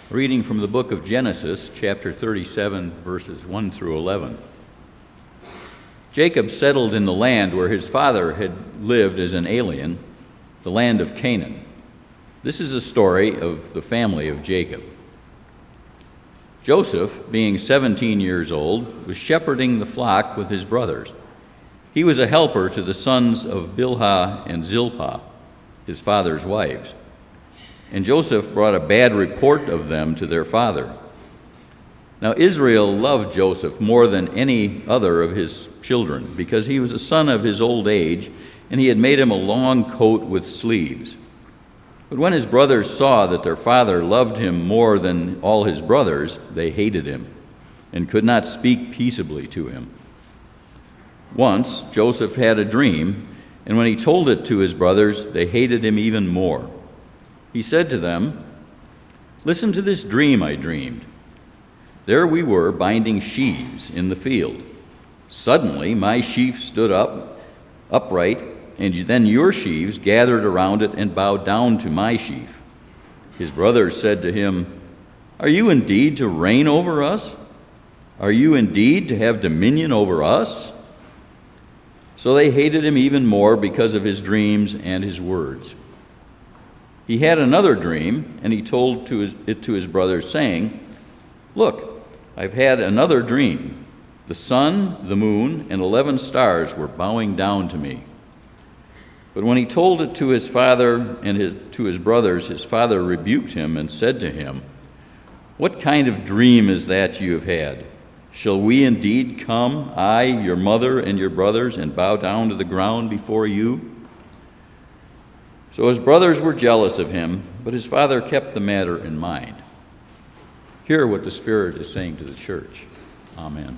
Reading from the book of Genesis, chapter 37, verses 1 through 11. Jacob settled in the land where his father had lived as an alien, the land of Canaan. This is a story of the family of Jacob. Joseph, being 17 years old, was shepherding the flock with his brothers. He was a helper to the sons of Bilhah and Zilpah, his father's wives. And Joseph brought a bad report of them to their father. Now Israel loved Joseph more than any other of his children, because he was a son of his old age, and he had made him a long coat with sleeves. But when his brothers saw that their father loved him more than all his brothers, they hated him and could not speak peaceably to him. Once Joseph had a dream, and when he told it to his brothers, they hated him even more. He said to them, "Listen to this dream I dreamed. There we were binding sheaves in the field. Suddenly my sheaf stood upright, and then your sheaves gathered around it and bowed down to my sheaf." His brothers said to him, "Are you indeed to reign over us? Are you indeed to have dominion over us?" So they hated him even more because of his dreams and his words. He had another dream, and he told it to his brothers, saying, "Look, I've had another dream. The sun, the moon, and 11 stars were bowing down to me." But when he told it to his father and to his brothers, his father rebuked him and said to him, "What kind of dream is that you have had? Shall we indeed come, I, your mother, and your brothers, and bow down to the ground before you?" So his brothers were jealous of him, but his father kept the matter in mind. Hear what the Spirit is saying to the church. Amen.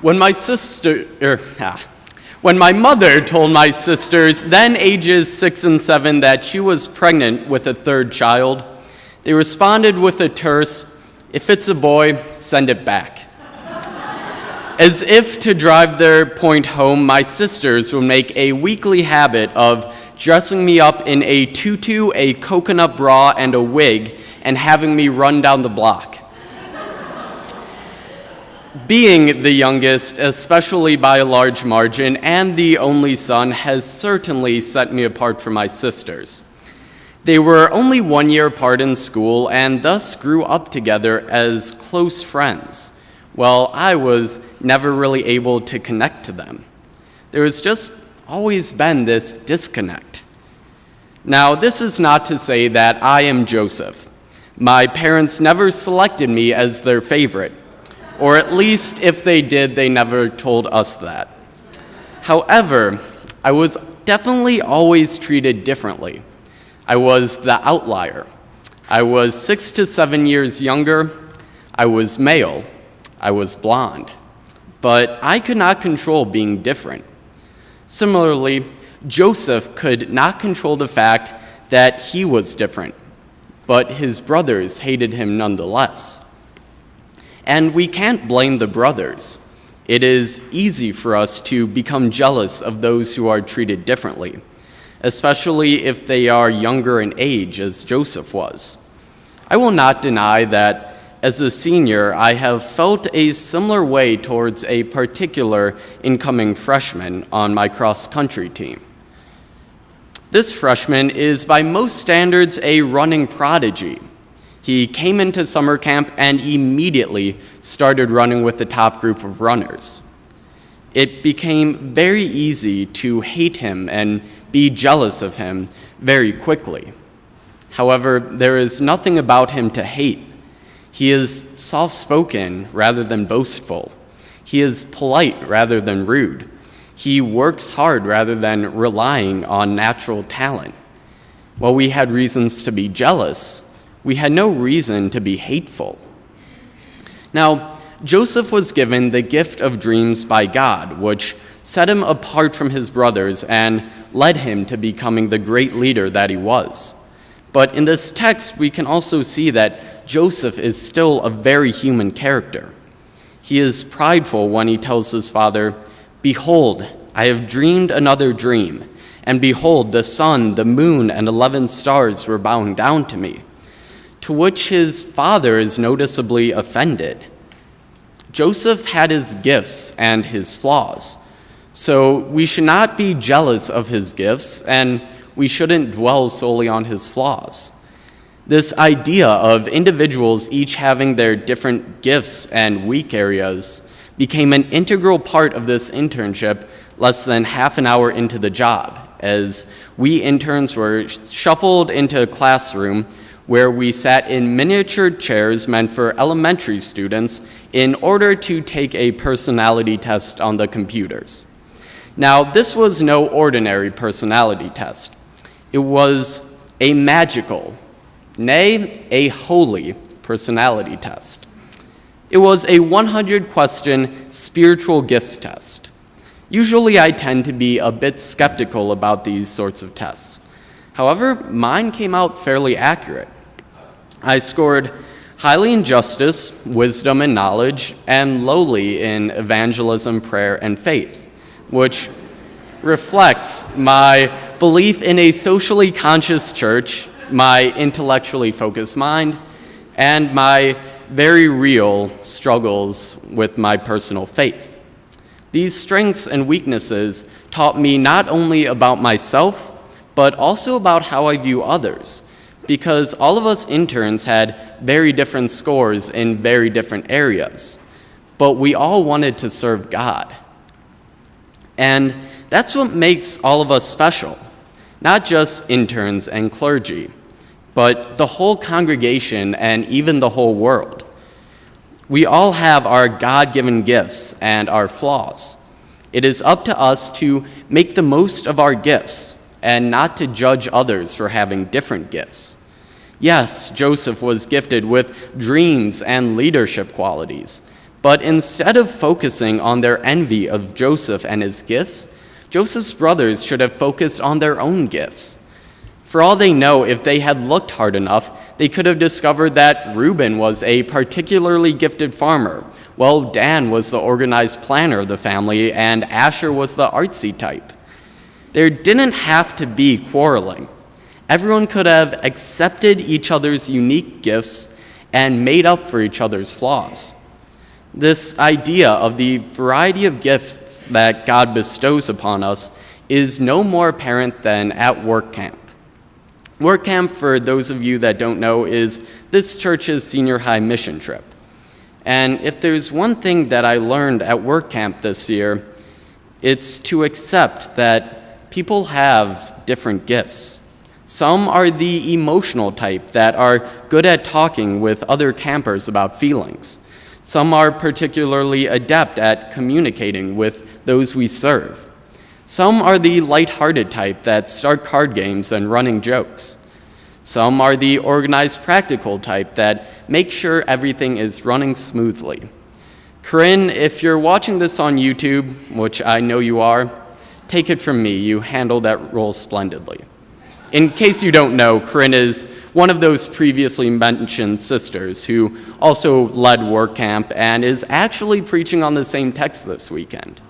When my mother told my sisters, then ages 6 and 7, that she was pregnant with a third child, they responded with a terse, "If it's a boy, send it back." As if to drive their point home, my sisters would make a weekly habit of dressing me up in a tutu, a coconut bra, and a wig, and having me run down the block. Being the youngest, especially by a large margin, and the only son, has certainly set me apart from my sisters. They were only 1 year apart in school and thus grew up together as close friends. Well, I was never really able to connect to them. There has just always been this disconnect. Now, this is not to say that I am Joseph. My parents never selected me as their favorite, or at least if they did, they never told us that. However, I was definitely always treated differently. I was the outlier. I was 6 to 7 years younger. I was male. I was blonde, but I could not control being different. Similarly, Joseph could not control the fact that he was different, but his brothers hated him nonetheless. And we can't blame the brothers. It is easy for us to become jealous of those who are treated differently, especially if they are younger in age, as Joseph was. I will not deny that as a senior, I have felt a similar way towards a particular incoming freshman on my cross-country team. This freshman is by most standards a running prodigy. He came into summer camp and immediately started running with the top group of runners. It became very easy to hate him and be jealous of him very quickly. However, there is nothing about him to hate. He is soft-spoken rather than boastful. He is polite rather than rude. He works hard rather than relying on natural talent. While we had reasons to be jealous, we had no reason to be hateful. Now, Joseph was given the gift of dreams by God, which set him apart from his brothers and led him to becoming the great leader that he was. But in this text, we can also see that Joseph is still a very human character. He is prideful when he tells his father, "Behold, I have dreamed another dream, and behold, the sun, the moon, and 11 stars were bowing down to me. To which his father is noticeably offended. Joseph had his gifts and his flaws, so we should not be jealous of his gifts, and we shouldn't dwell solely on his flaws. This idea of individuals each having their different gifts and weak areas became an integral part of this internship less than half an hour into the job, as we interns were shuffled into a classroom where we sat in miniature chairs meant for elementary students in order to take a personality test on the computers. Now, this was no ordinary personality test. It was a magical, nay, a holy personality test. It was a 100-question spiritual gifts test. Usually I tend to be a bit skeptical about these sorts of tests. However, mine came out fairly accurate. I scored highly in justice, wisdom, and knowledge, and lowly in evangelism, prayer, and faith, which reflects my belief in a socially conscious church, my intellectually focused mind, and my very real struggles with my personal faith. These strengths and weaknesses taught me not only about myself, but also about how I view others, because all of us interns had very different scores in very different areas, but we all wanted to serve God. And that's what makes all of us special, not just interns and clergy, but the whole congregation and even the whole world. We all have our God-given gifts and our flaws. It is up to us to make the most of our gifts and not to judge others for having different gifts. Yes, Joseph was gifted with dreams and leadership qualities, but instead of focusing on their envy of Joseph and his gifts, Joseph's brothers should have focused on their own gifts. For all they know, if they had looked hard enough, they could have discovered that Reuben was a particularly gifted farmer, while Dan was the organized planner of the family, and Asher was the artsy type. There didn't have to be quarreling. Everyone could have accepted each other's unique gifts and made up for each other's flaws. This idea of the variety of gifts that God bestows upon us is no more apparent than at work camp. Work camp, for those of you that don't know, is this church's senior high mission trip. And if there's one thing that I learned at work camp this year, it's to accept that people have different gifts. Some are the emotional type that are good at talking with other campers about feelings. Some are particularly adept at communicating with those we serve. Some are the lighthearted type that start card games and running jokes. Some are the organized practical type that make sure everything is running smoothly. Corinne, if you're watching this on YouTube, which I know you are, take it from me, you handle that role splendidly. In case you don't know, Corinne is one of those previously mentioned sisters who also led work camp and is actually preaching on the same text this weekend.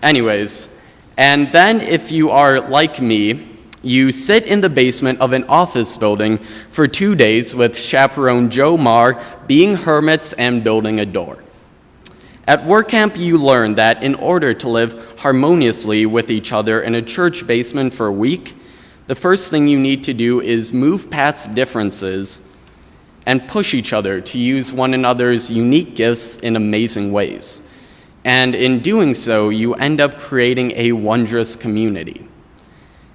Anyways, and then if you are like me, you sit in the basement of an office building for 2 days with chaperone Joe Marr being hermits and building a door. At work camp, you learn that in order to live harmoniously with each other in a church basement for a week, the first thing you need to do is move past differences and push each other to use one another's unique gifts in amazing ways. And in doing so, you end up creating a wondrous community.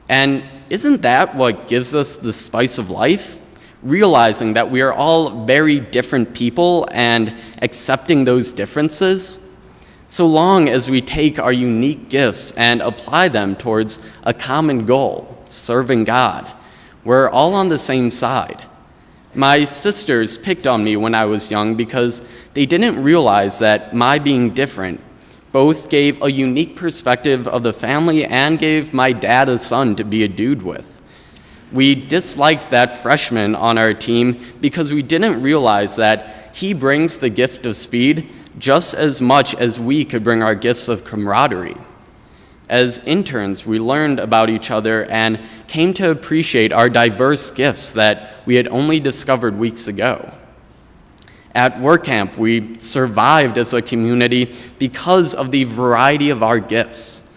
And isn't that what gives us the spice of life? Realizing that we are all very different people and accepting those differences, so long as we take our unique gifts and apply them towards a common goal, serving God. We're all on the same side. My sisters picked on me when I was young because they didn't realize that my being different both gave a unique perspective of the family and gave my dad a son to be a dude with. We disliked that freshman on our team because we didn't realize that he brings the gift of speed just as much as we could bring our gifts of camaraderie. As interns, we learned about each other and came to appreciate our diverse gifts that we had only discovered weeks ago. At work camp, we survived as a community because of the variety of our gifts.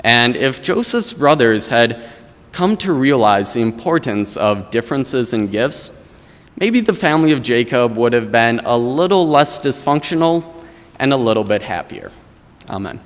And if Joseph's brothers had come to realize the importance of differences in gifts, maybe the family of Jacob would have been a little less dysfunctional and a little bit happier. Amen.